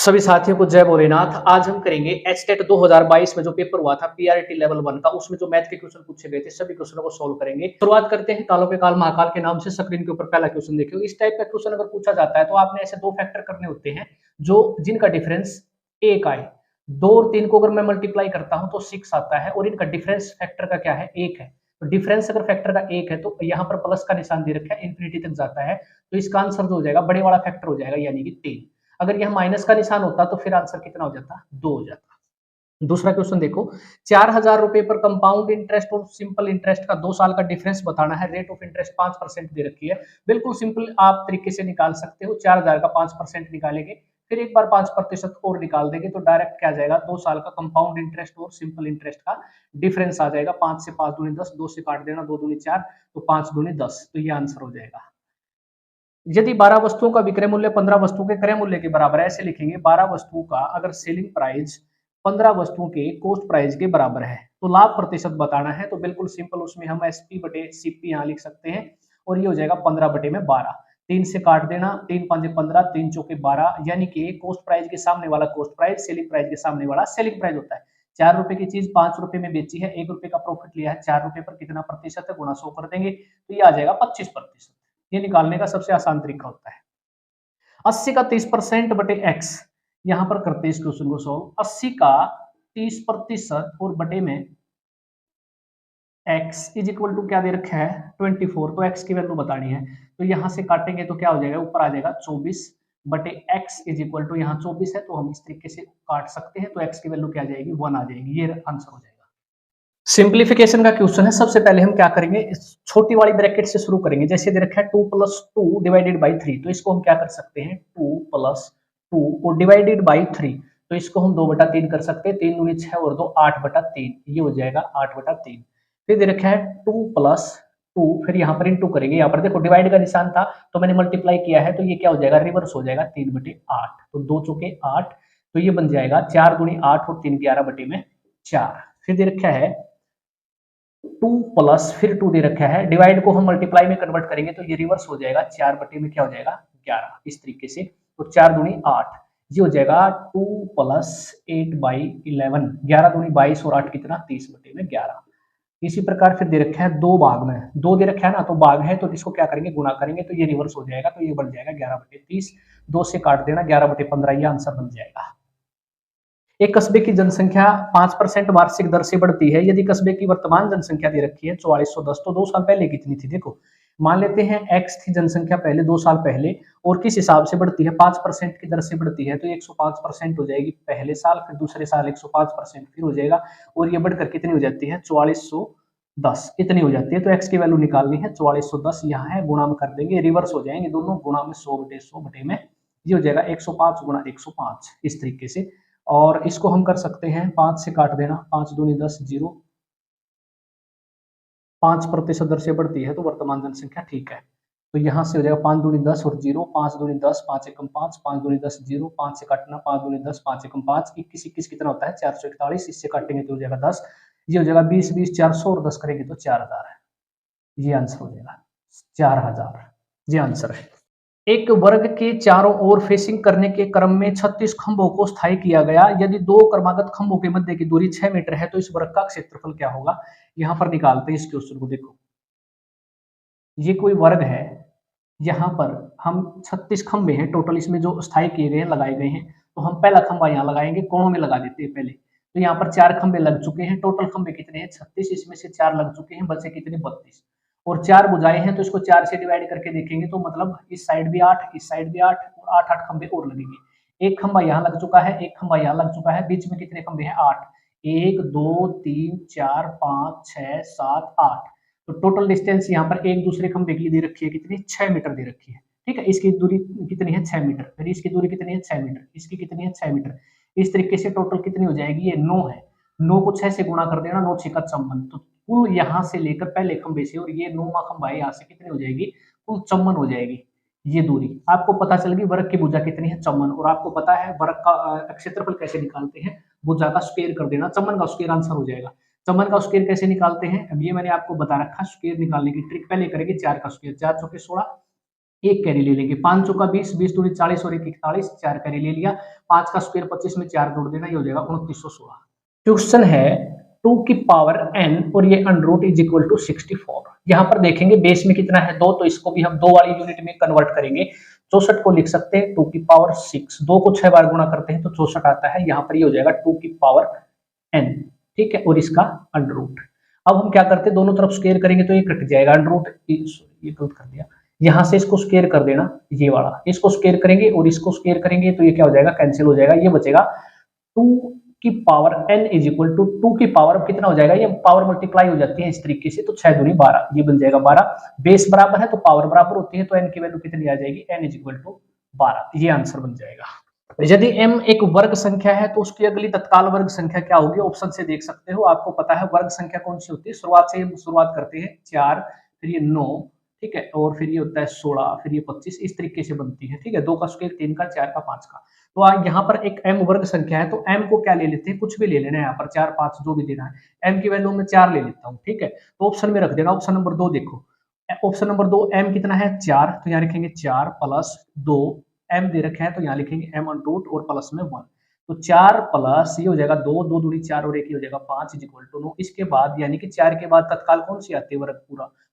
सभी साथियों को जय भोलेनाथ। आज हम करेंगे एचटेट 2022 में जो पेपर हुआ था पीआरटी लेवल 1 का, उसमें जो मैथ के क्वेश्चन पूछे गए थे सभी क्वेश्चनों को सोल्व करेंगे। शुरुआत करते हैं कालों के काल महाकाल के नाम से। स्क्रीन के ऊपर पहला क्वेश्चन देखियो। इस टाइप का क्वेश्चन अगर पूछा जाता है तो आपने ऐसे दो फैक्टर करने होते हैं जो जिनका डिफरेंस एक आए। 2 और 3 को अगर मैं मल्टीप्लाई करता हूं तो 6 आता है और इनका डिफरेंस फैक्टर का क्या है, 1 है। तो डिफरेंस अगर फैक्टर का 1 है तो यहाँ पर प्लस का निशान दे रखा है, इंफिनिटी तक जाता है। तो इसका आंसर जो हो जाएगा बड़े वाला फैक्टर हो जाएगा, यानी कि 3। अगर यह माइनस का निशान होता तो फिर आंसर कितना हो जाता, 2 हो जाता। दूसरा क्वेश्चन देखो, 4,000 रुपए पर कंपाउंड इंटरेस्ट और सिंपल इंटरेस्ट का 2 साल का डिफरेंस बताना है। रेट ऑफ इंटरेस्ट 5% दे रखी है। बिल्कुल सिंपल आप तरीके से निकाल सकते हो। 4,000 का 5% निकालेंगे, फिर एक बार 5% और निकाल देंगे तो डायरेक्ट क्या आ जाएगा, 2 साल का कंपाउंड इंटरेस्ट और सिंपल इंटरेस्ट का डिफरेंस आ जाएगा। 5 से 5 दूनी 10, 2 से काट देना, 2 दूनी 4, तो 5 दूनी 10, तो ये आंसर हो जाएगा। यदि 12 वस्तुओं का विक्रय मूल्य 15 वस्तुओं के क्रय मूल्य के बराबर है, ऐसे लिखेंगे 12 वस्तुओं का अगर सेलिंग प्राइस 15 वस्तुओं के कॉस्ट प्राइस के बराबर है तो लाभ प्रतिशत बताना है। तो बिल्कुल सिंपल, उसमें हम एसपी बटे सीपी यहाँ लिख सकते हैं और ये हो जाएगा 15 बटे में 12। 3 से काट देना, 3 5 15, 3 चौके 12, यानी कि कॉस्ट प्राइस के सामने वाला कॉस्ट प्राइस, सेलिंग प्राइस के सामने वाला सेलिंग प्राइस होता है। 4 रुपए की चीज 5 रुपए में बेची है, 1 रुपए का प्रॉफिट लिया है, 4 रुपए पर कितना प्रतिशत है, गुणा 100 कर देंगे तो ये आ जाएगा 25%। ये निकालने का सबसे आसान तरीका होता है। 80 का 30% बटे एक्स, यहां पर करते हैं इस क्वेश्चन को सॉल्व। 80 का 30% और बटे में x इज इक्वल टू क्या दे रखा है, 24। तो x की वैल्यू बतानी है तो यहां से काटेंगे तो क्या हो जाएगा, ऊपर आ जाएगा 24 बटे x इज इक्वल टू, यहाँ 24 है तो हम इस तरीके से काट सकते हैं। तो x की वैल्यू क्या आ जाएगी, 1 आ जाएगी। ये आंसर हो जाएगा। सिंप्लीफिकेशन का क्वेश्चन है। सबसे पहले हम क्या करेंगे, इस छोटी वाली ब्रैकेट से शुरू करेंगे। जैसे दे रखा है 2 + 2 डिवाइडेड बाई 3, तो इसको हम क्या कर सकते हैं, 2 + 2 और डिवाइडेड बाई 3, तो इसको हम 2/3 कर सकते हैं। 3 दूनी 6 और 2 8/3, ये हो जाएगा 8/3। फिर दे रखा है 2 + 2, फिर यहाँ पर इंटू करेंगे। यहाँ पर देखो डिवाइड का निशान था तो मैंने मल्टीप्लाई किया है, तो ये क्या हो जाएगा, रिवर्स हो जाएगा, 3/8। तो 2 चौके 8, तो ये बन जाएगा 4 दूनी 8 और 3 11/4। फिर दे रखा है 2 प्लस फिर 2 दे रखा है, डिवाइड को हम मल्टीप्लाई में कन्वर्ट करेंगे तो ये रिवर्स हो जाएगा, 4 बटे में क्या हो जाएगा, 11, इस तरीके से। तो 4 दूनी 8, ये हो जाएगा 2 + 8/11, 11 दूनी 22 और 8 कितना, 30 बटे में 11। इसी प्रकार फिर दे रखा है 2 भाग में, 2 दे रखा है ना, तो भाग है तो इसको क्या करेंगे, गुणा करेंगे तो ये रिवर्स हो जाएगा, तो ये बन जाएगा 11/30। 2 से काट देना, 11/15, ये आंसर बन जाएगा। एक कस्बे की जनसंख्या 5% वार्षिक दर से बढ़ती है। यदि कस्बे की वर्तमान जनसंख्या दे रखी है 4410, तो 2 साल पहले कितनी थी, देखो मान लेते हैं x थी जनसंख्या पहले 2 साल पहले, और किस हिसाब से बढ़ती है, 5% की दर से बढ़ती है, तो 105% हो जाएगी पहले साल, फिर दूसरे साल 105% फिर हो जाएगा, और ये बढ़कर कितनी हो जाती है, 4410 इतनी हो जाती है। तो x की वैल्यू निकालनी है, 4410 यहाँ है, गुणा में कर देंगे, रिवर्स हो जाएंगे दोनों, गुणा में 100/100 बटे में, ये हो जाएगा 105 गुणा 105, इस तरीके से। और इसको हम कर सकते हैं 5 से काट देना, 5 दूनी 10, 0, 5% दर से बढ़ती है तो वर्तमान जनसंख्या, ठीक है। तो यहाँ से हो जाएगा 5 दूनी 10 और 0, 5 दूनी 10, 5 एकम 5, 5 दूनी 10, 0, 5 से काटना, 5 दूनी 10, 5 एकम 5, 21 21 कितना होता है, 441, इससे काटेंगे तो हो जाएगा 10, ये हो जाएगा 20 20, 400 और 10 करेंगे तो 4000 है, ये आंसर हो जाएगा 4000, ये आंसर है। एक वर्ग के चारों ओर फेसिंग करने के क्रम में 36 खंभों को स्थायी किया गया। यदि 2 क्रमागत खंभों के मध्य की दूरी 6 मीटर है तो इस वर्ग का क्षेत्रफल क्या होगा। यहाँ पर निकालते हैं इस क्वेश्चन को। देखो ये कोई वर्ग है, यहाँ पर हम 36 खंभे हैं टोटल, इसमें जो स्थायी किए गए हैं, लगाए गए हैं, तो हम पहला खंभा यहाँ लगाएंगे, कोणों में लगा देते हैं पहले। तो यहाँ पर 4 खंभे लग चुके हैं, टोटल खंभे कितने हैं, 36, इसमें से 4 लग चुके हैं, बचे कितने, 32, और 4 भुजाएं हैं तो इसको 4 से डिवाइड करके देखेंगे तो मतलब इस साइड भी 8, इस साइड भी 8, और 8 8 खंभे और लगेंगे। एक खंभा यहाँ लग चुका है, एक खंभा यहाँ लग चुका है, बीच में कितने खंभे हैं, 8, 1 2 3 4 5 6 7 8। तो टोटल डिस्टेंस यहाँ पर एक दूसरे खंभे की दे रखी है कितनी, 6 मीटर दे रखी है, ठीक है। इसकी दूरी कितनी है, 6 मीटर, फिर इसकी दूरी कितनी है, 6 मीटर, इसकी कितनी है, 6 मीटर, इस तरीके से टोटल कितनी हो जाएगी, ये 9 है। 9 को 6 से गुणा कर देना, 9 6 का 54, तो कुल यहाँ से लेकर पहले खंभे से और ये 9वां खंभा है, यहाँ से कितनी हो जाएगी, कुल 54 हो जाएगी। ये दूरी आपको पता चल गई, वर्ग की भुजा कितनी है, 54, और आपको पता है वर्ग का क्षेत्रफल कैसे निकालते हैं, भुजा का स्क्वायर कर देना, 54 का स्क्वायर आंसर हो जाएगा। 54 का स्क्वायर कैसे निकालते हैं, अब ये मैंने आपको बता रखा, स्क्वायर निकालने की ट्रिक पहले करेंगे, 4 का स्क्वायर, 4 चौके 16, एक कैरी ले लेंगे, 5 चौका 20, 20 दूनी 40 और 1 41, 4 कैरी ले लिया, 5 का स्क्वायर 25 में 4 जोड़ देना, ये हो जाएगा 2916। क्वेश्चन है 2 की पावर n और ये under root is equal to 64। यहाँ पर देखेंगे बेस में कितना है 2, तो इसको भी हम 2 वाली यूनिट में कन्वर्ट करेंगे। 64 को लिख सकते हैं 2 की पावर 6, 2 को 6 बार गुणा करते हैं तो 64 आता है। यहाँ पर ये हो जाएगा 2 की पावर n, ठीक है, और इसका अंडर रूट। अब हम क्या करते हैं, दोनों तरफ स्क्वायर करेंगे तो ये कट जाएगा, अंडर रूट ये गलत कर दिया, यहाँ से इसको स्क्वायर कर देना, ये वाला इसको स्क्वायर करेंगे और इसको स्क्वायर करेंगे तो ये क्या हो जाएगा, कैंसिल हो जाएगा, ये बचेगा 2 की power n is equal to 2 की पावर कितना हो जाएगा, ये पावर मल्टीप्लाई हो जाती है इस तरीके से, तो 6 दूनी 12, ये बन जाएगा 12। बेस बराबर है तो पावर बराबर होती है, तो n की वैल्यू कितनी आ जाएगी, n इज इक्वल टू 12, ये आंसर बन जाएगा। यदि m एक वर्ग संख्या है तो उसकी अगली तत्काल वर्ग संख्या क्या होगी, ऑप्शन से देख सकते हो, आपको पता है वर्ग संख्या कौन सी होती है, शुरुआत से हम शुरुआत करते हैं 4, फिर ये 9, ठीक है, और फिर ये होता है 16, फिर ये 25, इस तरीके से बनती है, ठीक है, 2 का स्क्वायर 3 का 4 का 5 का। तो यहाँ पर एक m वर्ग संख्या है तो m को क्या ले लेते हैं, कुछ भी ले लेना है, यहाँ पर 4 5 जो भी देना है, m की वैल्यू में 4 ले लेता हूँ, ठीक है, तो ऑप्शन में रख देना। ऑप्शन नंबर 2 देखो, ऑप्शन नंबर 2 m कितना है 4, तो यहाँ लिखेंगे 4 प्लस 2, m दे रखे हैं तो यहाँ लिखेंगे m अंडर रूट और प्लस में 1, तो 4 प्लस ये हो जाएगा 2, 2 दूनी 4 और 1 हो जाएगा 5 इज इक्वल टू 9। इसके बाद यानी कि 4 के बाद तत्काल कौन सी आती है वर्ग,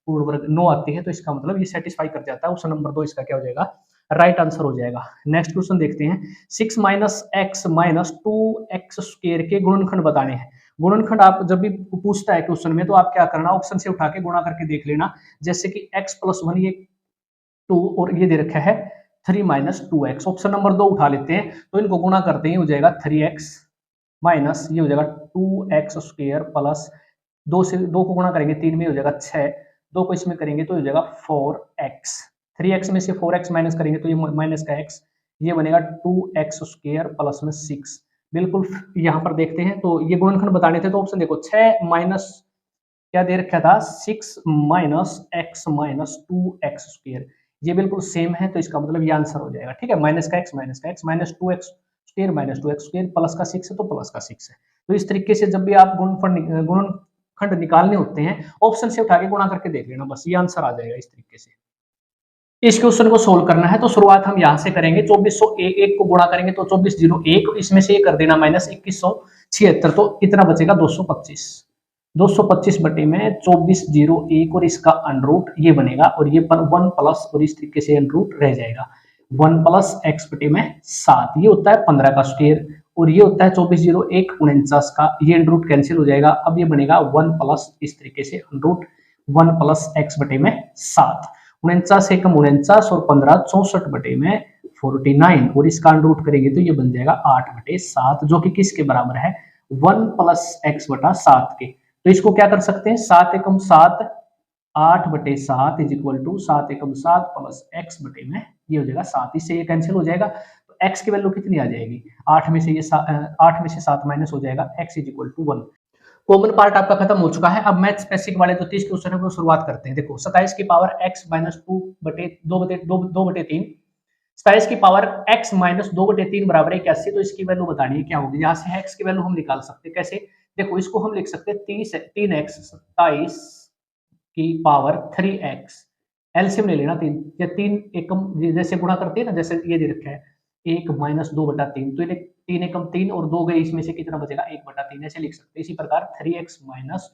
पूर्ण वर्ग 9 आती है, तो इसका मतलब ये सेटिस्फाई कर जाता है। ऑप्शन नंबर 2 इसका क्या हो जाएगा, राइट आंसर हो जाएगा। नेक्स्ट क्वेश्चन देखते हैं, 6 minus x minus 2x square के गुणनखंड बताने हैं। गुणनखंड आप जब भी पूछता है क्वेश्चन में तो आप क्या करना, ऑप्शन से उठा के गुणा करके देख लेना, जैसे कि x प्लस 1 ये 2 और ये दे रखा है 3 माइनस 2x। ऑप्शन नंबर 2 उठा लेते हैं तो इनको गुणा करते हैं, हो जाएगा 3x माइनस ये हो जाएगा 2x स्क्वायर प्लस 2 से 2 को गुणा करेंगे 3 में हो जाएगा 6, 2 को इसमें करेंगे तो हो जाएगा 4x, 3x में से 4x माइनस करेंगे तो ये माइनस का x, ये बनेगा 2x स्क्वायर प्लस में 6। बिल्कुल यहाँ पर देखते हैं तो ये गुणनखंड बताने थे, तो ऑप्शन देखो 6 माइनस क्या दे रखा था 6 minus x minus 2x square, ये बिल्कुल सेम है, तो इसका मतलब ये आंसर हो जाएगा, ठीक है, माइनस का x minus 2x square minus 2x square plus का 6 है तो प्लस का 6 है। तो इस तरीके से जब भी आप गुणनखंड निकालने होते हैं ऑप्शन से उठा के गुणा करके देख लेना, बस ये आंसर आ जाएगा इस तरीके से। इस क्वेश्चन को सोल्व करना है तो शुरुआत हम यहाँ से करेंगे, 2401 को गुणा करेंगे तो 2401, इसमें से ये कर देना माइनस 2176, तो कितना बचेगा 225, 225 बटे में 2401 और इसका अंडर रूट ये बनेगा, और ये 1 प्लस और इस तरीके से अंडर रूट रह जाएगा, 1 प्लस x बटे में 7, ये होता है 15 का स्क्वायर, और ये होता है 2401 49 का, ये अंडर रूट कैंसिल हो जाएगा। अब ये बनेगा 1 प्लस इस तरीके से अंडर रूट 1 प्लस x बटे में 7, 49 एकम 49 और 15 64 बटे में 49, और इसका अंडर रूट करेंगे तो ये बन जाएगा 8 बटे 7, जो कि किसके बराबर है 1 प्लस x बटा 7 के। तो इसको क्या कर सकते हैं, 7 एकम 7 8 बटे 7 is equal to 7 Ekam 7 plus x बटे में ये हो जाएगा 7, इससे ये कैंसिल हो जाएगा, तो x की वैल्यू कितनी आ जाएगी, 8 में से 7 माइनस हो जाएगा, x is equal to 1। Common part आपका खत्म हो चुका है। अब मैथ बेसिक वाले जो 30 क्वेश्चन है वो शुरुआत करते हैं। देखो 27 की पावर x माइनस 2 बटे 3, 27 की पावर x माइनस 2 बटे 3 बराबर है 81, तो इसकी वैल्यू बतानी है क्या होगी। यहाँ से x की वैल्यू हम निकाल सकते हैं, कैसे, देखो इसको हम लिख सकते हैं 3x 27 की पावर 3x, एलसीएम ले लेना 3 या 3 एकम जैसे गुणा करते हैं ना, जैसे ये दे रखा है 1 माइनस 2 बटा 3, तो ये 3 एकम 3 और 2 गए, इसमें से कितना बचेगा 1 बटा 3, ऐसे लिख सकते हैं। इसी प्रकार 3x माइनस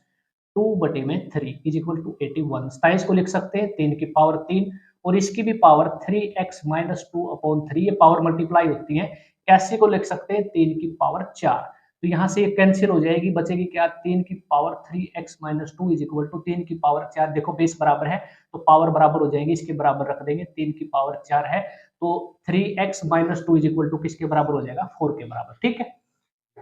2 बटे में 3 इज इक्वल टू 81, 27 को लिख सकते हैं 3 की पावर 3 और इसकी भी पावर 3x माइनस 2 अपॉन 3, ये पावर मल्टीप्लाई होती है। कैसे को लिख सकते हैं 3 की पावर 4, तो यहाँ से ये कैंसिल हो जाएगी, बचेगी क्या 3 की power 3x minus 2 is equal to 3 की पावर 4, देखो बेस बराबर है तो पावर बराबर हो जाएंगे, इसके बराबर रख देंगे, 3 की पावर 4 है तो 3x minus 2 is equal to किसके बराबर हो जाएगा 4 के बराबर, ठीक है।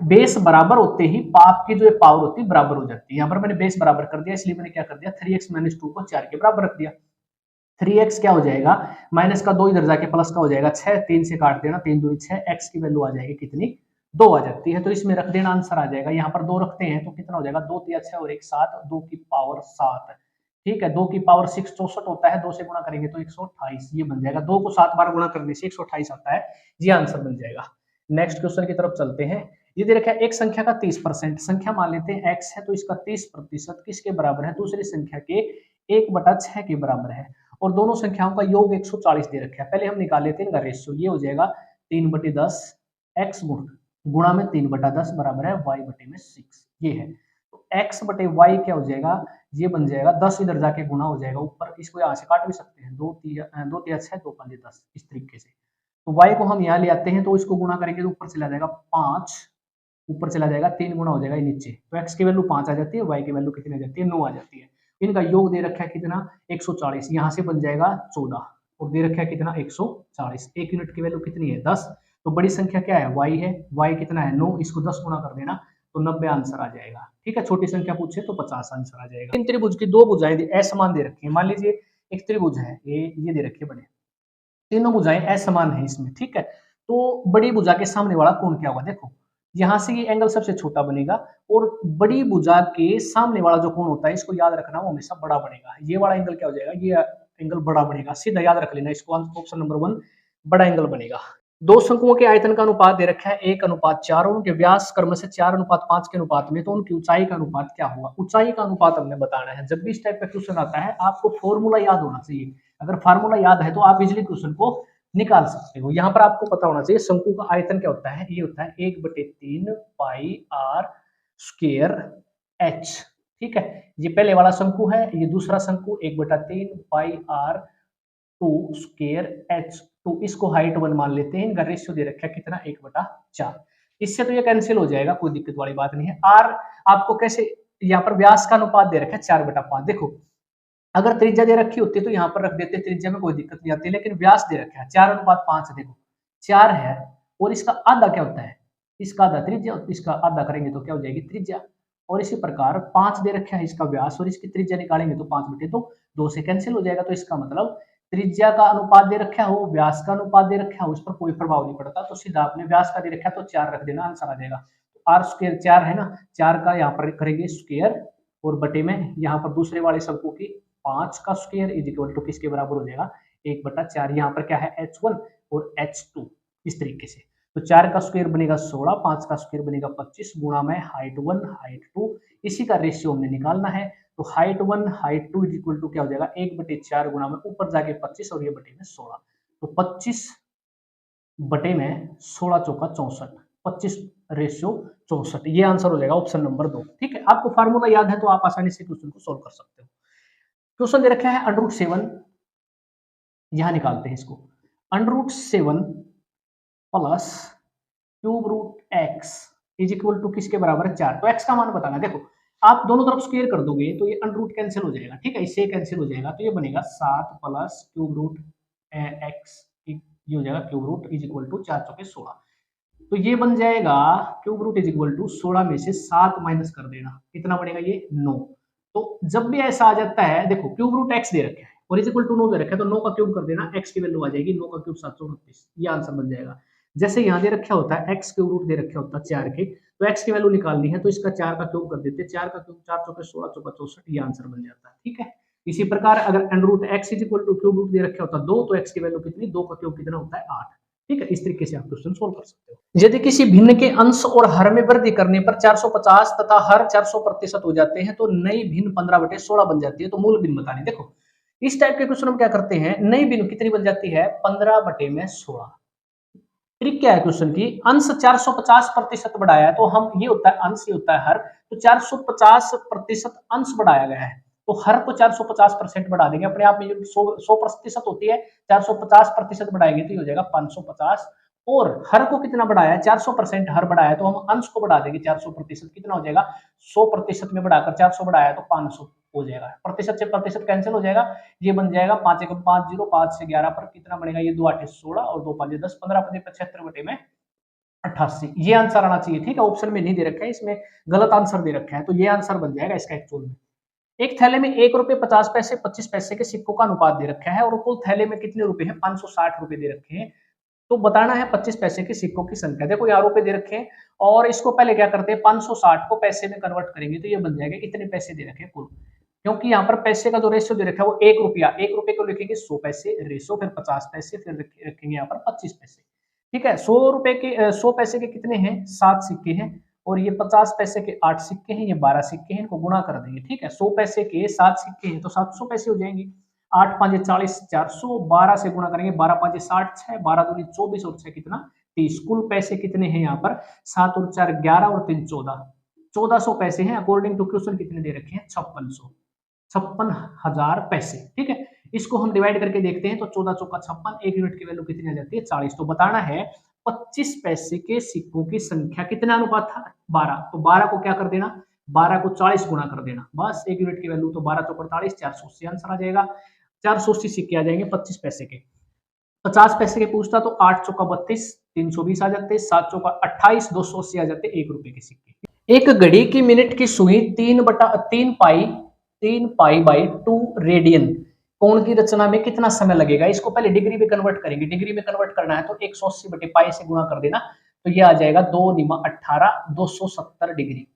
बेस बराबर होते ही पाप की जो पावर होती है बराबर हो जाती है। यहाँ पर मैंने बेस बराबर कर दिया, इसलिए मैंने क्या कर दिया 3x माइनस 2 को 4 के बराबर रख दिया। 3x क्या हो जाएगा, माइनस का 2 इधर जाके प्लस का हो जाएगा 6, 3 से काट देना, 3 दूनी 6, x की वैल्यू आ जाएगी कितनी 2 आ जाती है, तो इसमें रख देना, आंसर आ जाएगा। यहाँ पर 2 रखते हैं तो कितना हो जाएगा 2 तिया 6 और 1 7, 2 की पावर 7, ठीक है। 2 की पावर 6 64 होता है, 2 से गुणा करेंगे तो 128, ये बन जाएगा। 2 को 7 बार गुणा करने से 128 आता है, ये आंसर बन जाएगा। नेक्स्ट क्वेश्चन की तरफ चलते हैं। ये दे रखा है एक संख्या का 30%, संख्या मान लेते हैं x है तो इसका 30% किसके बराबर है, दूसरी संख्या के 1/6 के बराबर है। और दोनों संख्याओं का योग 140 दे रखा है। पहले हम निकाल लेते हैं इनका रेशियो, ये हो जाएगा 3/10 x गुणा में 3/10 बराबर है y/6, ये है। तो x/y क्या हो जाएगा, ये बन जाएगा 10 इधर जाके गुणा हो जाएगा ऊपर, इसको यहाँ से काट भी सकते हैं, 2 3 6 2 5 10 इस तरीके से। तो y को हम यहाँ ले आते हैं, तो इसको गुणा करेंगे तो ऊपर चला जाएगा 5, ऊपर चला जाएगा 3 गुना हो जाएगा नीचे, तो x की वैल्यू 5 आ जाती है, y की वैल्यू कितनी आ जाती है, 9 आ जाती है। इनका योग दे रखा है कितना, 140, यहाँ से बन जाएगा 14, और दे रखा है कितना 140, एक यूनिट की वैल्यू कितनी है 10, तो बड़ी संख्या क्या है y है, y कितना है 9, इसको 10 गुना कर देना तो 90 आंसर आ जाएगा। ठीक है, छोटी संख्या पूछे तो 50 आंसर आ जाएगा। इन त्रिभुज की दो भुजाएं असमान दे रखी है, मान लीजिए एक त्रिभुज है ये दे रखी है बड़े, तीनों भुजाएं असमान है इसमें, ठीक है। तो बड़ी भुजा के सामने वाला कोण क्या होगा, देखो यहाँ से ये एंगल सबसे छोटा बनेगा, और बड़ी भुजा के सामने वाला जो कोण होता है इसको याद रखना, वो हमेशा बड़ा बनेगा। ये वाला एंगल क्या हो जाएगा, ये एंगल बड़ा बनेगा, सीधा याद रख लेना इसको, ऑप्शन नंबर 1 बड़ा एंगल बनेगा। दो शंकुओं के आयतन का अनुपात दे रखा है 1:4, और उनके व्यास क्रमशः 4:5 के अनुपात में, तो उनकी ऊंचाई का अनुपात क्या होगा। ऊंचाई का अनुपात हमने बताना है। जब भी इस टाइप का क्वेश्चन आता है आपको फॉर्मूला याद होना चाहिए, अगर फार्मूला याद है तो आप इजिली क्वेश्चन को निकाल सकते हो। यहाँ पर आपको पता होना चाहिए शंकु का आयतन क्या होता है, ये होता है 1/3 पाई आर स्क्वायर एच, ठीक है। ये पहले वाला शंकु है, ये दूसरा शंकु 1/3 पाई आर 2 स्क्वायर एच, तो इसको हाइट 1 मान लेते हैं। इनका रेशियो दे रखा है कितना 1/4, इससे तो ये कैंसिल हो जाएगा, कोई दिक्कत वाली बात नहीं है। आर आपको कैसे, यहाँ पर व्यास का अनुपात दे रखा है 4/5, देखो अगर त्रिज्या दे रखी होती तो यहाँ पर रख देते, त्रिज्या में कोई दिक्कत नहीं आती, लेकिन व्यास दे रखा है 4:5, देखो 4 है, और इसका आधा क्या होता है, इसका आधा त्रिज्या, इसका आधा करेंगे तो क्या हो जाएगी त्रिज्या। और इसी प्रकार 5 दे रखा है इसका व्यास, और इसकी त्रिज्या निकालेंगे तो 5/2, 2 से कैंसिल हो जाएगा। तो इसका मतलब त्रिज्या का अनुपात दे रखा हो, व्यास का अनुपात दे रखा हो, उस पर कोई प्रभाव नहीं पड़ता, तो सीधा आपने व्यास का दे रखा है तो 4 रख देना, आंसर आ जाएगा। आर स्क्वायर 4 है ना, 4 का यहाँ पर करेंगे स्क्वायर, और बटे में यहाँ पर दूसरे वाले शंकु की 5 का स्क्वायर इज इक्वल टू किसके बराबर हो जाएगा 1/4। यहाँ पर क्या है h1 और h2, इस तरीके से। तो 4 का स्क्वायर बनेगा 16, 5 का स्क्वायर बनेगा 25, गुणा में हाइट 1 हाइट 2, इसी का रेशियो हमने निकालना है। तो height 1 height 2 is equal to क्या हो जाएगा 1/4 गुणा में ऊपर जाके 25 और ये बटे में 16, तो 25 बटे में 16 चौका 64, 25 रेशियो 64, ये आंसर हो जाएगा ऑप्शन नंबर 2। ठीक है, आपको फार्मूला याद है तो आप आसानी से क्वेश्चन को सोल्व कर सकते हो। क्वेश्चन दे रखा है √7, यहां निकालते हैं इसको, √7 plus cube root x is equal to किसके बराबर है 4। तो x का मान बताना, देखो आप दोनों तरफ स्क्वायर कर दोगे तो ये √ कैंसिल हो जाएगा, ठीक है, इससे कैंसिल हो जाएगा, तो ये बनेगा 7 प्लस क्यूब रूट x, ये हो जाएगा cube root is equal to 4 चौके 16, तो ये बन जाएगा cube root is equal to 16 में से 7 माइनस कर देना, कितना बनेगा ये 9। तो जब भी ऐसा आ जाता है, देखो क्यूब रूट x दे रखा है और इज इक्वल टू 9 दे रखा है, तो 9 का क्यूब कर देना, x की वैल्यू आ जाएगी 9 का क्यूब 729, ये आंसर बन जाएगा। जैसे यहाँ दे रखा होता है x क्यूब रूट दे रखा होता है 4 के, तो x की वैल्यू निकालनी है तो इसका 4 का क्यूब कर देते, 4 का क्यूब 4 चौके 16 चौका 64, ये आंसर बन जाता है। ठीक है, इसी प्रकार अगर √x is equal to cube root दे रखा होता है 2, तो x की वैल्यू कितनी, 2 का क्यूब कितना होता है 8। ठीक है, इस तरीके से आप क्वेश्चन सोल्व कर सकते हो। यदि किसी भिन्न के अंश और हर में वृद्धि करने पर 450 तथा हर 400% हो जाते हैं, तो नई भिन्न 15/16 बन जाती है, तो मूल भिन्न बतानी। देखो इस टाइप के क्वेश्चन हम क्या करते हैं, नई भिन्न कितनी बन जाती है 15/16। ट्रिक क्या है क्वेश्चन की, अंश 450% बढ़ाया है, तो हम ये होता है अंश, ये होता है हर, तो 450% अंश बढ़ाया गया है, तो हर को 450% बढ़ा देंगे, अपने आप में 100% होती है, 450% बढ़ाएंगे तो ये हो जाएगा 550, और हर को कितना बढ़ाया है 400% हर बढ़ाया है, तो हम अंश को बढ़ा देंगे 400%, कितना हो जाएगा 100% में बढ़ाकर 400 बढ़ाया तो 500 हो जाएगा, प्रतिशत से प्रतिशत कैंसिल हो जाएगा, ये बन जाएगा 5 × 5 0, 5 से 11 पर कितना बनेगा, ये 2 8 16 और 2 5 10, 15 5 75 बटे में 88, ये आंसर आना चाहिए। ठीक है, ऑप्शन में नहीं दे रखा है, इसमें गलत आंसर दे रखा है, तो ये आंसर बन जाएगा इसका एक्चुअल में। एक थैले में 1 रुपए 50 पैसे 25 पैसे के सिक्कों का अनुपात दे रखा है, और कुल थैले में कितने रुपए हैं 560 रुपए दे रखे हैं, तो बताना है 25 पैसे के सिक्कों की संख्या। देखो यहाँ रुपए दे रखे हैं, और इसको पहले क्या करते हैं 560 को पैसे में कन्वर्ट करेंगे, तो ये बन जाएगा इतने पैसे दे रखे हैं कुल, क्योंकि यहाँ पर पैसे का जो रेशियो दे रखा है वो 1 रुपया, 1 रुपए को लिखेंगे 100 पैसे रेशियो, फिर 50 पैसे, फिर रखेंगे यहाँ पर 25 पैसे। ठीक है, 100 रुपए के 100 पैसे के कितने हैं 7 सिक्के हैं, और ये 50 पैसे के 8 सिक्के हैं, ये 12 सिक्के हैं, इनको गुणा कर देंगे। ठीक है, 100 पैसे के 7 सिक्के हैं तो 700 पैसे हो जाएंगे, 8 5 40, 400, 12 से गुणा करेंगे, 12 5 60, 6, 12 दूनी 24 और 6 कितना 30। कुल पैसे कितने हैं यहाँ पर 7 और 4 11 और 3 14, 1400 पैसे हैं। अकॉर्डिंग टू क्वेश्चन कितने दे रखे हैं 5600, 56,000 पैसे। ठीक है, इसको हम डिवाइड करके देखते हैं तो 14 चौका 56, 1 यूनिट की वैल्यू कितनी आ जाती है 40। तो बताना है 25 पैसे के सिक्कों की संख्या कितना अनुपात था 12, तो 12 को क्या कर देना 12 को 40 गुणा कर देना, बस 1 यूनिट की वैल्यू तो 12 चौक 48, 480 आंसर आ जाएगा। 480 सिक्के आ जाएंगे 25 पैसे के। 50 पैसे के पूछता तो 8 चौका 32, 320 आ जाते, 7 चौका 28, 280 आ जाते 1 रुपए के सिक्के। एक घड़ी की मिनट की सुई 3 पाई बाई 2 रेडियन कोण की रचना में कितना समय लगेगा। इसको पहले डिग्री में कन्वर्ट करेंगे, डिग्री में कन्वर्ट करना है तो 180 बटे पाई से गुणा कर देना, तो ये आ जाएगा 2 निमा 18, 270 डिग्री।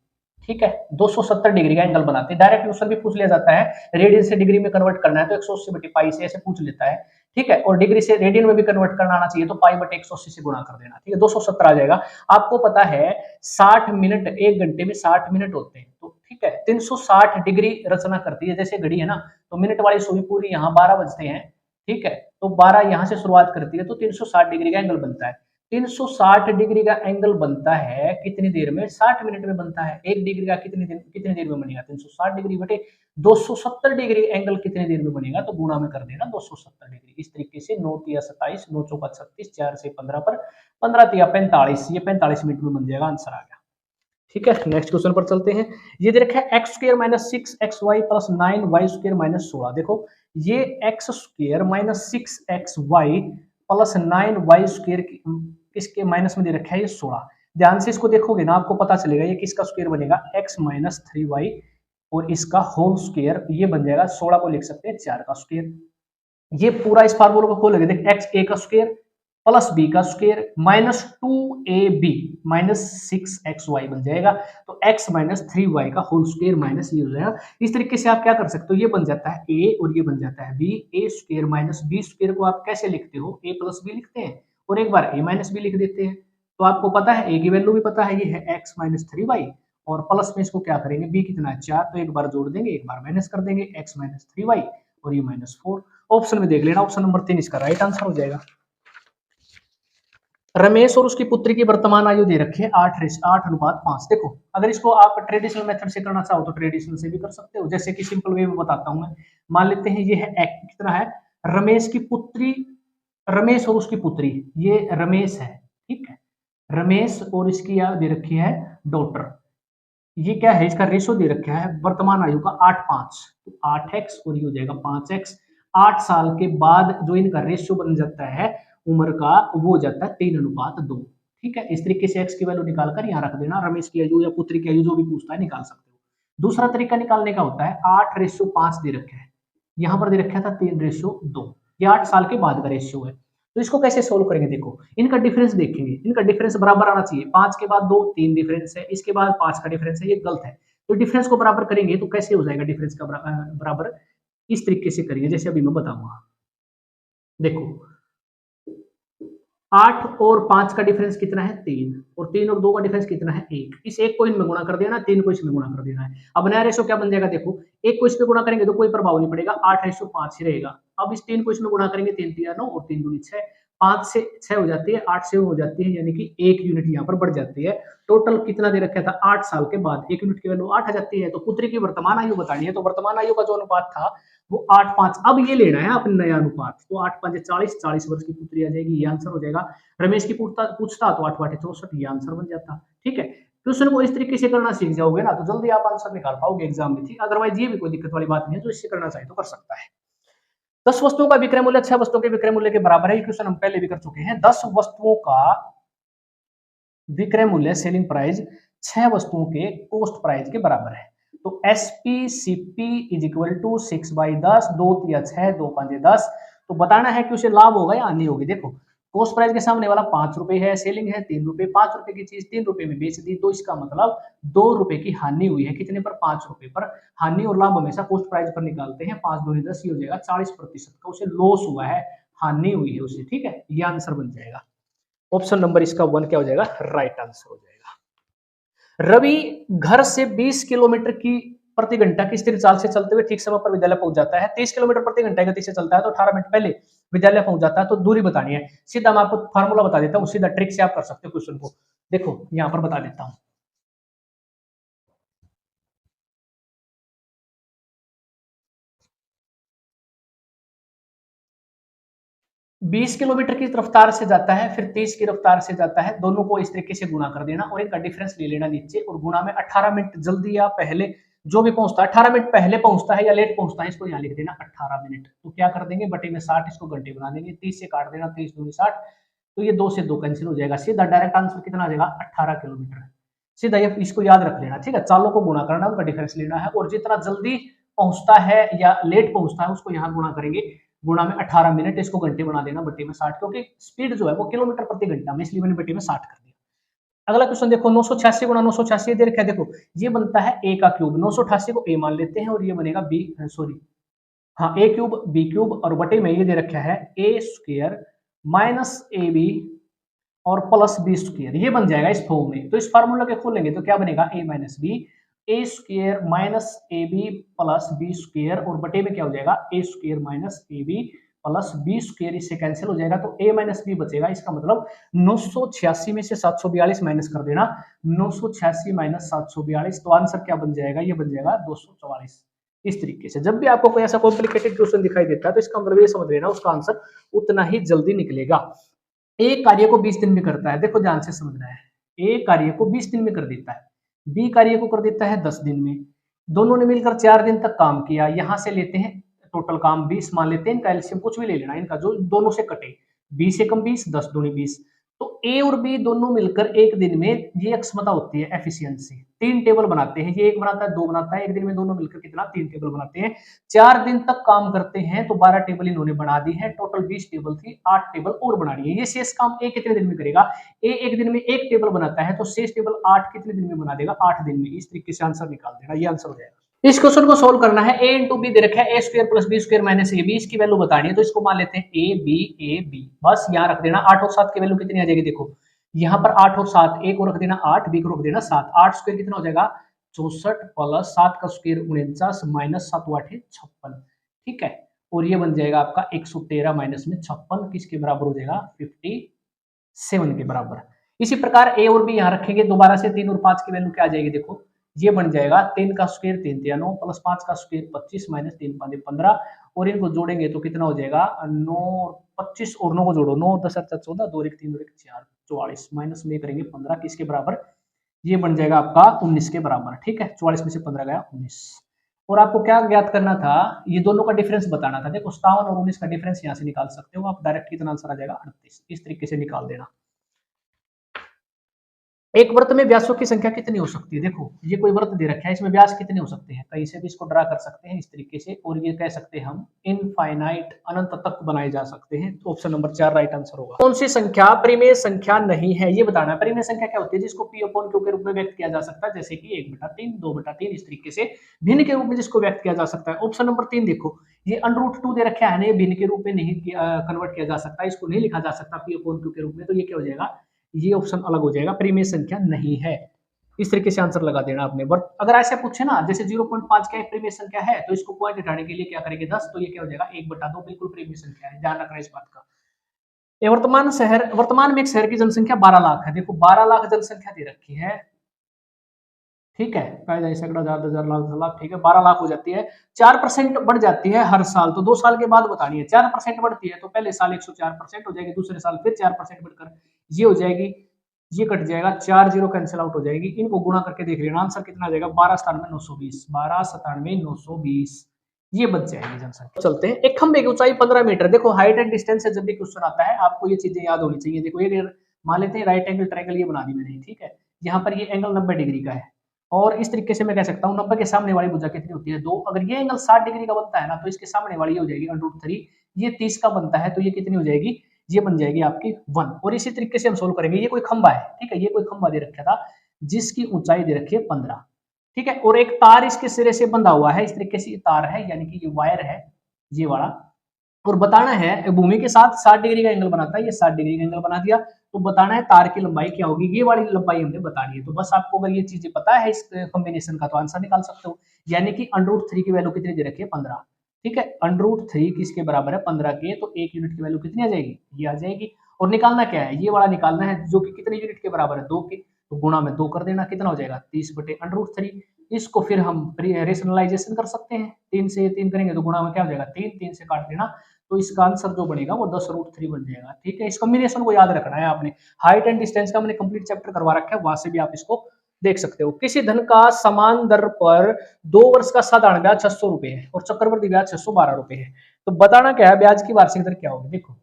ठीक है, 270 डिग्री का एंगल बनाते हैं। डायरेक्ट क्वेश्चन भी पूछ लिया जाता है, रेडियन से डिग्री में कन्वर्ट करना है तो 180 बटे पाई से ऐसे पूछ लेता है। ठीक है, और डिग्री से रेडियन में भी कन्वर्ट करना आना चाहिए तो पाई बटे 180 से गुणा कर देना। ठीक है, 270 आ जाएगा। आपको पता है 60 मिनट, 1 घंटे में 60 मिनट होते हैं, तो ठीक है 360 डिग्री रचना करती है। जैसे घड़ी है ना, तो मिनट वाली सुई पूरी यहाँ 12 बजते हैं, ठीक है, तो 12 यहाँ से शुरुआत करती है तो 360 डिग्री का एंगल बनता है। 360 डिग्री का एंगल बनता है कितनी देर में 60 मिनट में बनता है। 1 डिग्री का कितनी देर में बनेगा 360 डिग्री बटे 270 डिग्री एंगल कितनी देर में बनेगा, तो गुणा में कर देना 270 डिग्री। इस तरीके से 9 तिया 27, 9 चौका 36, 4 से 15 पर 15 तिया 45, ये 45 मिनट में बन जाएगा, आंसर आ गया। ठीक है, नेक्स्ट क्वेश्चन पर चलते हैं। ये दे रखा है X square minus 6 X Y plus 9 Y square minus 16। देखो ये X square minus 6 X Y plus 9 Y square किसके माइनस में दे रखा है ये 16। ध्यान से इसको देखोगे ना आपको पता चलेगा ये किसका स्क्वायर बनेगा x माइनस 3y और इसका होल स्क्वायर ये बन जाएगा 16 को लिख सकते हैं 4 का स्क्वायर। ये पूरा इस फार्मूला को खोलोगे देख x a का स्क्वायर प्लस b का square minus 2ab minus 6xy बन जाएगा, तो x माइनस 3y का होल स्क्वायर माइनस ये हो जाएगा। इस तरीके से आप क्या कर सकते हो, ये बन जाता है a और ये बन जाता है b। a square minus b square को आप कैसे लिखते हो, a प्लस b लिखते हैं और एक बार a माइनस बी लिख देते हैं। तो आपको पता है a की वैल्यू भी पता है, ये है x माइनस 3y और प्लस में इसको क्या करेंगे b कितना है 4, तो एक बार जोड़ देंगे एक बार माइनस कर देंगे, x माइनस 3y और ये माइनस 4। ऑप्शन में देख लेना, ऑप्शन नंबर 3 इसका राइट आंसर हो जाएगा। रमेश और उसकी पुत्री की वर्तमान आयु दे रखी है 8:5। देखो अगर इसको आप ट्रेडिशनल मेथड से करना चाहो तो ट्रेडिशनल से भी कर सकते हो, जैसे कि सिंपल वे में बताता हूं मैं। मान लेते हैं ये है कितना है रमेश की पुत्री, रमेश और उसकी पुत्री, ये रमेश है, ठीक है, रमेश और इसकी क्या दे रखी है डॉटर। ये क्या है इसका रेशो दे रखा है वर्तमान आयु का 8:5, तो 8x और ये हो जाएगा 5x। 8 साल के बाद जो इनका रेशियो बन जाता है उम्र का वो हो जाता है 3:2। ठीक है, इस तरीके से x की वैल्यू निकालकर यहाँ रख देना, रमेश की आयु या पुत्री की आयु जो भी पूछता है निकाल सकते हो। दूसरा तरीका निकालने का होता है 8:5 दे रखा है, यहाँ पर दे रखा था 3:2, ये 8 साल के बाद का रेशियो है। तो इसको कैसे सोल्व करेंगे, देखो इनका डिफरेंस देखेंगे, इनका डिफरेंस बराबर आना चाहिए। 5 के बाद 2 3 डिफरेंस है, इसके बाद 5 का डिफरेंस है, ये गलत है। तो डिफरेंस को बराबर करेंगे तो कैसे हो जाएगा डिफरेंस का बराबर, इस तरीके से करिए जैसे अभी मैं बताऊंगा। देखो 8 और 5 का डिफरेंस कितना है 3 और 3 और 2 का डिफरेंस कितना है 1। इस एक को इनमें गुणा कर देना, 3 को इसमें गुणा कर देना है। अब नया रेशो क्या बन जाएगा, देखो एक को इस पे गुणा करेंगे तो कोई प्रभाव नहीं पड़ेगा, 8:5 ही रहेगा। अब इस 3 को इसमें गुणा करेंगे, 3 3 9 और 3 2 6, 5 से 6 हो जाती है, 8 से हो जाती है, यानी कि 1 यूनिट यहाँ पर बढ़ जाती है। टोटल कितना दे रखा था 8 साल के बाद 1 यूनिट की वैल्यू 8 आ जाती है। तो पुत्री की वर्तमान आयु बतानी है, तो वर्तमान आयु का जो अनुपात था वो 8:5। अब ये लेना है अपने नया अनुपात, तो 8 5 40, 40 वर्ष की पुत्री आ जाएगी, ये आंसर हो जाएगा। रमेश की पूछता तो 8 8 64, ये आंसर बन जाता। ठीक है, क्वेश्चन को इस तरीके से करना सीख जाओगे ना तो जल्दी आप आंसर निकाल पाओगे एग्जाम में। ठीक, अदरवाइज ये भी कोई दिक्कत वाली बात नहीं है, जो इससे करना चाहे तो कर सकता है। 10 वस्तुओं का विक्रय मूल्य 6 वस्तुओं के विक्रय मूल्य के बराबर है, ये क्वेश्चन हम पहले भी कर चुके हैं। 10 वस्तुओं का विक्रय मूल्य सेलिंग प्राइस 6 वस्तुओं के कॉस्ट प्राइस के बराबर है। तो SPCP इज इक्वल टू 6/10, 2 तिया 6, 2 5 10। तो बताना है कि उसे लाभ होगा या हानि होगी। देखो कॉस्ट प्राइस के सामने वाला 5 रुपए है, सेलिंग है 3 रुपए, 5 रुपए की चीज 3 रुपए में बेच दी, तो इसका मतलब 2 रुपए की हानि हुई है। कितने पर 5 रुपए पर। हानि और लाभ हमेशा कॉस्ट प्राइस पर निकालते हैं, 5 दूनी 10, ये हो जाएगा 40% का उसे लॉस हुआ है, हानि हुई है उसे। ठीक है, ये आंसर बन जाएगा। ऑप्शन नंबर इसका 1 क्या हो जाएगा, राइट आंसर हो जाएगा। रवि घर से 20 किलोमीटर की प्रति घंटा की स्थिर चाल से चलते हुए ठीक समय पर विद्यालय पहुंच जाता है, 30 किलोमीटर प्रति घंटा गति से चलता है तो 18 मिनट पहले विद्यालय पहुंच जाता है, तो दूरी बतानी है। सीधा मैं आपको फार्मूला बता देता हूँ, सीधा ट्रिक से आप कर सकते हो क्वेश्चन को। देखो यहाँ पर बता देता हूँ। 20 किलोमीटर की रफ्तार से जाता है, फिर 30 की रफ्तार से जाता है, दोनों को इस तरीके से गुणा कर देना और इनका डिफरेंस ले लेना नीचे, और गुणा में 18 मिनट जल्दी या पहले जो भी पहुंचता है, 18 मिनट पहले पहुंचता है या लेट पहुंचता है, इसको यहाँ लिख देना 18 मिनट। तो क्या कर देंगे, बटे में 60, इसको घंटे बना देंगे, 30 से काट देना, 30 दूनी 60, तो ये 2 से 2 कैंसिल हो जाएगा, सीधा डायरेक्ट आंसर कितना आ जाएगा 18 किलोमीटर। सीधा ये इसको याद रख लेना, ठीक है, चालों को गुणा करना, उनका डिफरेंस लेना है, और जितना जल्दी पहुंचता है या लेट पहुंचता है उसको यहाँ गुणा करेंगे, गुणा में 18 मिनट, इसको घंटे बना देना, बटे में 60, क्योंकि स्पीड जो है वो किलोमीटर प्रति घंटा में, इसलिए मैंने बटे में 60 कर दिया। अगला क्वेश्चन देखो, 986 गुणा 986 दे रखा है, देखो ये बनता है a का क्यूब, 988 को a मान लेते हैं और ये बनेगा b, सॉरी हाँ a क्यूब b क्यूब, और बटे में ये दे रखा है a स्क्वायर माइनस ab और प्लस बी स्क्वायर, ये बन जाएगा इस फॉर्म में। तो इस फार्मूला के खोलेंगे तो क्या बनेगा, a minus b, a square minus a b plus b square, और बटे में क्या हो जाएगा a square minus a b plus b square, इससे कैंसिल हो जाएगा तो a माइनस बी बचेगा। इसका मतलब 986 में से 742 माइनस कर देना, 986 माइनस 742, तो आंसर क्या बन जाएगा, ये बन जाएगा 244। इस तरीके से जब भी आपको कोई ऐसा कॉम्प्लिकेटेड क्वेश्चन दिखाई देता है तो इसका मतलब ये समझ लेना उसका आंसर उतना ही जल्दी निकलेगा। एक कार्य को 20 दिन में करता है, देखो ध्यान से समझना है, एक कार्य को 20 दिन में कर देता है, बी कार्य को कर देता है 10 दिन में, दोनों ने मिलकर 4 दिन तक काम किया। यहां से लेते हैं टोटल काम 20 मान लेते हैं, इनका एलसीएम कुछ भी ले लेना, इनका जो दोनों से कटे, 20 से कम 20, 10 दूनी 20, तो ए और बी दोनों मिलकर एक दिन में, ये क्षमता होती है एफिशिएंसी, 3 टेबल बनाते हैं, ये एक बनाता है, 2 बनाता है, एक दिन में दोनों मिलकर कितना 3 टेबल बनाते हैं, 4 दिन तक काम करते हैं तो 12 टेबल इन्होंने बना दी है, टोटल 20 टेबल थी, 8 टेबल और बनानी है। ये शेष काम ए कितने दिन में करेगा, ए एक दिन में एक टेबल बनाता है तो शेष टेबल 8 कितने दिन में बना देगा, 8 दिन में। इस तरीके से आंसर निकाल देना, ये आंसर हो जाएगा। इस क्वेश्चन को सोल्व करना है, a इंटू बी दे रखा है, a square plus b square minus a b, इसकी वैल्यू बतानी है तो इसको मान लेते हैं ए बी, बस यहाँ रख देना। 8 और 7 की वैल्यू कितनी आ जाएगी, देखो यहाँ पर 8 और 7, ए को रख देना 8, बी को रख देना 7, 8 स्क्वायर कितना हो जाएगा 64 प्लस 7 का स्क्वायर 49 माइनस 7 8 56, ठीक है, और ये बन जाएगा आपका 113 माइनस में 56, किसके बराबर हो जाएगा 57 के बराबर। इसी प्रकार ए और बी यहाँ रखेंगे, दोबारा से 3 और 5 की वैल्यू क्या आ जाएगी, देखो ये बन जाएगा 3 का स्क्वायर 3 3 9 प्लस 5 का स्क्वायर 25 माइनस 3 5 15, और इनको जोड़ेंगे तो कितना हो जाएगा 9 25 और 9 को जोड़ो, 9 10 14, 2 1 3 1 4 44 माइनस में करेंगे 15, किसके बराबर, ये बन जाएगा आपका 19 के बराबर, ठीक है, 44 में से 15 गया 19। और आपको क्या ज्ञात करना था, ये दोनों का डिफरेंस बताना था, देखो 57 और 19 का डिफरेंस यहाँ से निकाल सकते हो आप, डायरेक्ट कितना आंसर आ जाएगा 38, इस तरीके से निकाल देना। एक वृत्त में व्यासों की संख्या कितनी हो सकती है, देखो ये कोई वृत्त दे रखा है, इसमें व्यास कितने हो सकते हैं, कहीं से भी इसको ड्रा कर सकते हैं इस तरीके से, और ये कह सकते हैं हम इनफाइनाइट, अनंत तक बनाए जा सकते हैं, तो ऑप्शन नंबर 4 राइट आंसर होगा। कौन सी संख्या परिमेय संख्या नहीं है, ये बताना है। परिमेय संख्या क्या होती है, जिसको पी अपॉन क्यू के रूप में व्यक्त किया जा सकता है, जैसे कि 1/3 2/3, इस तरीके से भिन्न के रूप में जिसको व्यक्त किया जा सकता है। ऑप्शन नंबर 3 देखो, ये √2 दे रखा है ना, ये भिन्न के रूप में नहीं कन्वर्ट किया जा सकता, इसको नहीं लिखा जा सकता पी अपॉन क्यू के रूप में, तो ये क्या हो जाएगा, ये ऑप्शन अलग हो जाएगा, परिमेय संख्या नहीं है। इस तरीके से आंसर लगा देना आपने। बट अगर ऐसे पूछे ना, जैसे 0.5 का एक परिमेय संख्या है तो इसको पॉइंट हटाने के लिए क्या करेंगे 10, तो ये क्या हो जाएगा 1/2, बिल्कुल परिमेय संख्या है, ध्यान रखना इस बात का। ये वर्तमान में एक शहर की जनसंख्या 12 लाख है, देखो 12 लाख जनसंख्या दे रखी है, ठीक है, सैकड़ा हजार 10,000 लाख, ठीक है, 12 लाख हो जाती है, 4% बढ़ जाती है हर साल, तो 2 साल के बाद बतानी है। 4% बढ़ती है तो पहले साल 104% हो जाएगी, दूसरे साल फिर 4% बढ़कर ये हो जाएगी, ये कट जाएगा, 4 0 कैंसिल आउट हो जाएगी, इनको गुणा करके देख लेना, आंसर कितना आ जाएगा 1297 ये बच जाएगी जनसंख्या। चलते हैं, एक खंबे की ऊंचाई 15 मीटर, देखो हाइट एंड डिस्टेंस से जब भी क्वेश्चन आता है आपको ये चीजें याद होनी चाहिए। देखो ये मान लेते हैं राइट एंगल ट्रायंगल ये बना दी मैंने, ठीक है, यहाँ पर ये एंगल 90 डिग्री का है, और इस तरीके से मैं कह सकता हूँ 90 के सामने वाली भुजा कितनी होती है 2, अगर ये एंगल 60 डिग्री का बनता है ना तो इसके सामने वाली ये हो जाएगी √3, ये 30 का बनता है तो ये कितनी हो जाएगी, ये बन जाएगी आपकी 1। और इसी तरीके से हम सोल्व करेंगे, ये कोई खंबा है, ठीक है, ये कोई खंबा दे रखा था जिसकी ऊंचाई दे रखी है 15, ठीक है, और एक तार इसके सिरे से बंधा हुआ है, इस तरीके से ये तार है, यानी कि ये वायर है ये वाला, और बताना है भूमि के साथ 60 डिग्री का एंगल बनाता है, ये 60 डिग्री का एंगल बना दिया। तो बताना है तार की लंबाई क्या होगी, ये वाली लंबाई हमने बतानी है। तो बस आपको अगर ये चीजें पता है इस कॉम्बिनेशन का तो आंसर निकाल सकते हो। यानी कि √3 की वैल्यू कितनी दे रखी है, 15। ठीक है, √3 किसके बराबर है, 15 के। तो 1 यूनिट की वैल्यू कितनी आ जाएगी, ये आ जाएगी। और निकालना क्या है, ये वाला निकालना है जो कि कितने यूनिट के बराबर है, 2 के। तो गुणा में 2 कर देना, कितना हो जाएगा, 30/√3। इसको फिर हम रेशनलाइजेशन कर सकते हैं, 3 से 3 करेंगे तो गुणा में क्या हो जाएगा, 3, 3 से काट देना। तो इसका आंसर जो बनेगा वो 10√3 बन जाएगा। ठीक है, इस कॉम्बिनेशन को याद रखना है आपने। हाइट एंड डिस्टेंस का मैंने कंप्लीट चैप्टर करवा रखा है, वहां से भी आप इसको देख सकते हो। किसी धन का समान दर पर 2 वर्ष का साधारण ब्याज 600 रुपए है और चक्रवृद्धि ब्याज 612 रुपए है। तो बताना क्या है, ब्याज की वार्षिक दर क्या होगी। देखो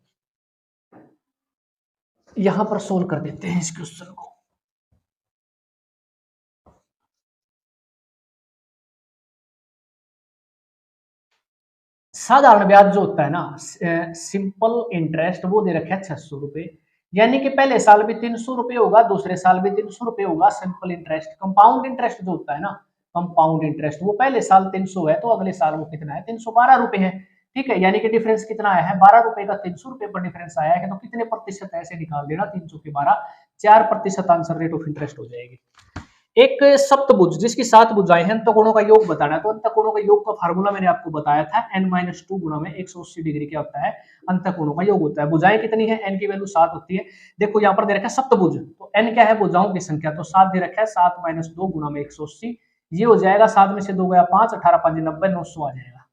यहां पर सोल्व कर देते हैं इस क्वेश्चन को। साधारण ब्याज जो होता है ना, सिंपल इंटरेस्ट, वो दे रखा है 600 रुपए। यानी कि पहले साल भी 300 रुपए होगा, दूसरे साल भी 300 रुपए होगा। सिंपल इंटरेस्ट, कंपाउंड इंटरेस्ट जो होता है ना, कंपाउंड इंटरेस्ट, वो पहले साल 300 है तो अगले साल वो कितना है, 312 रुपए है। ठीक है, यानी कि डिफरेंस कितना आया है, 12 रुपए का 300 रुपए पर डिफरेंस आया है। तो कितने प्रतिशत ऐसे निकाल देना, 300 के 12, 4% आंसर रेट ऑफ इंटरेस्ट हो जाएगी। एक सप्तभुज जिसकी 7 भुजाएं हैं, अंतकोणों का योग बताना है। तो अंतकोणों का योग का फार्मूला मैंने आपको बताया था, n-2 गुणा में 180 डिग्री क्या होता है, अंतकोणों का योग होता है। भुजाएं कितनी है, n की वैल्यू 7 होती है। देखो यहाँ पर दे रखा है सप्तभुज, तो n क्या है, भुजाओं की संख्या, तो 7 दे रखा है, 7 - 2 गुणा में 180, ये हो जाएगा 7 में से 2 गया 5, 18 5 90, 900 आ जाएगा।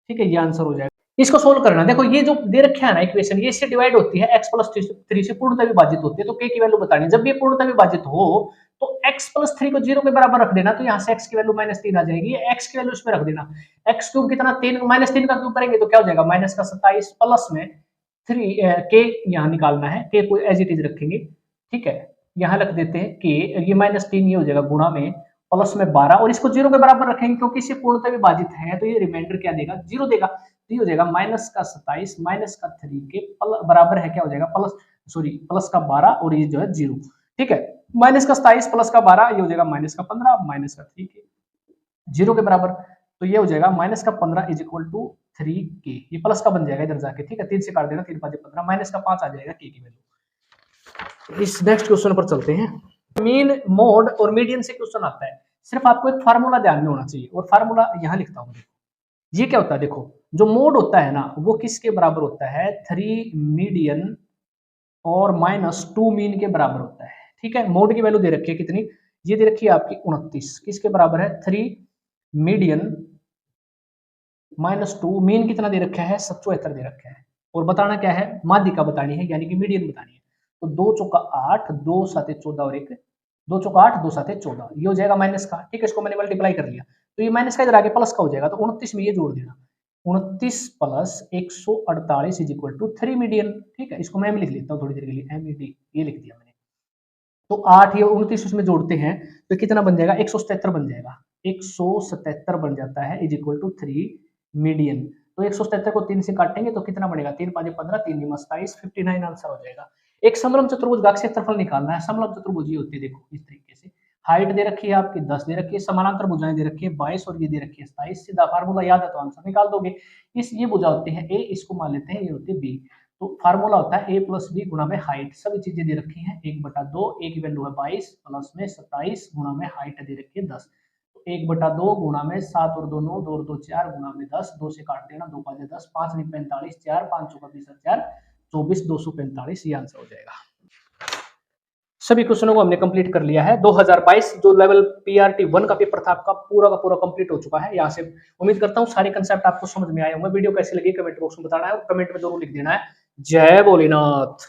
ठीक है, ये आंसर हो जाएगा। इसको सोल्व करना, देखो ये जो दे रखा है ना इक्वेशन, ये इससे डिवाइड होती है, x+3 से पूर्णतः विभाजित होती है। तो k की वैल्यू बतानी है, जब ये पूर्णतः विभाजित हो तो x+3 को 0 के बराबर रख देना। तो यहाँ से x की वैल्यू -3 आ जाएगी, x की वैल्यू इसमें रख देना। x क्यूब कितना, 3 -3 का क्यूब करेंगे तो क्या हो जाएगा, माइनस का 27 प्लस में 3 k यहाँ निकालना है, k को एज इट इज रखेंगे। ठीक है, यहाँ रख देते हैं k, ये -3 ये हो जाएगा गुणा में प्लस में 12, और इसको 0 के बराबर रखेंगे क्योंकि इसे पूर्णतः विभाजित है। तो ये रिमाइंडर क्या देगा, 0 देगा। तो ये हो जाएगा माइनस का 27 माइनस का 3 के बराबर है, क्या हो जाएगा, प्लस का 12 और ये जो है 0। ठीक है, माइनस का 27 प्लस का 12, ये हो जाएगा माइनस का 15 माइनस का 3 के 0 के बराबर। तो ये हो जाएगा माइनस का 15 इज इक्वल टू 3 के, ये प्लस का बन जाएगा इधर जाके। ठीक है, 3 से काट देना, 3 5 15, माइनस का 5 आ जाएगा के की वैल्यू। इस नेक्स्ट क्वेश्चन पर चलते हैं। मीन, मोड और मीडियन से क्वेश्चन आता है, सिर्फ आपको एक फार्मूला ध्यान में होना चाहिए, और फार्मूला यहाँ लिखता हूँ। ये क्या होता है, देखो जो मोड होता है ना, वो किसके बराबर होता है, 3 मीडियन और -2 मीन के बराबर होता है। ठीक है, मोड की वैल्यू दे रखी है कितनी, ये दे रखी है आपकी 29, किसके बराबर है, 3 मीडियन -2 मीन कितना दे रखा है, 77 दे रखा है। और बताना क्या है, माध्यिका बतानी है, यानी कि मीडियन बतानी है। तो 2 चौका 8, 2 7 14 और 1 2 चौका 8, 2 7 14, ये हो जाएगा माइनस का। ठीक है, इसको मैंने मल्टीप्लाई कर लिया, तो ये माइनस का इधर आगे प्लस का हो जाएगा। तो 29 में ये जोड़ देना, 29 plus 148 is equal to 3 median. ठीक है, इसको मैं लिख लेता हूँ थोड़ी देर के लिए, MED ये लिख दिया मैंने। तो 8 या 29 उसमें जोड़ते हैं तो कितना बन जाएगा, 177 बन जाएगा, 177 बन जाता है इज इक्वल टू 3 मीडियन। तो 177 को 3 से काटेंगे तो कितना बनेगा, 3 5 15, 3 9 27, 59 आंसर हो जाएगा। एक समलंब चतुर्भुज का क्षेत्रफल निकालना है। समलंब चतुर्भुज ये होती है, देखो इस तरीके से, हाइट दे रखी है आपकी 10 दे रखी है, समानांतर भुजाएं दे रखी है 22 और ये दे रखी है 27। सीधा फार्मूला याद है तो आंसर निकाल दोगे। इस ये भुजा होती है ए, इसको मान लेते हैं ये होती है बी। तो फार्मूला होता है a + b गुणा में हाइट, सभी चीजें दे रखी हैं, 1/2, a की वैल्यू है 22 प्लस में 27 गुणा में हाइट दे रखी है 10। तो 1/2 गुणा में 7 और 2 9, 2 और 2 4 गुणा में 10, 2 से काट देना, 2 5 10, 5 नहीं 45, 4 5 चौका 20 4 24, 245, ये आंसर हो जाएगा। सभी क्वेश्चनों को हमने कंप्लीट कर लिया है। 2022 जो लेवल PRT 1 का पेपर था आपका पूरा का पूरा कंप्लीट हो चुका है। यहाँ से उम्मीद करता हूँ सारे कंसेप्ट आपको समझ में आए होंगे। वीडियो कैसी लगी कमेंट बॉक्स में बताना है और कमेंट में जरूर लिख देना है। जय भोलेनाथ।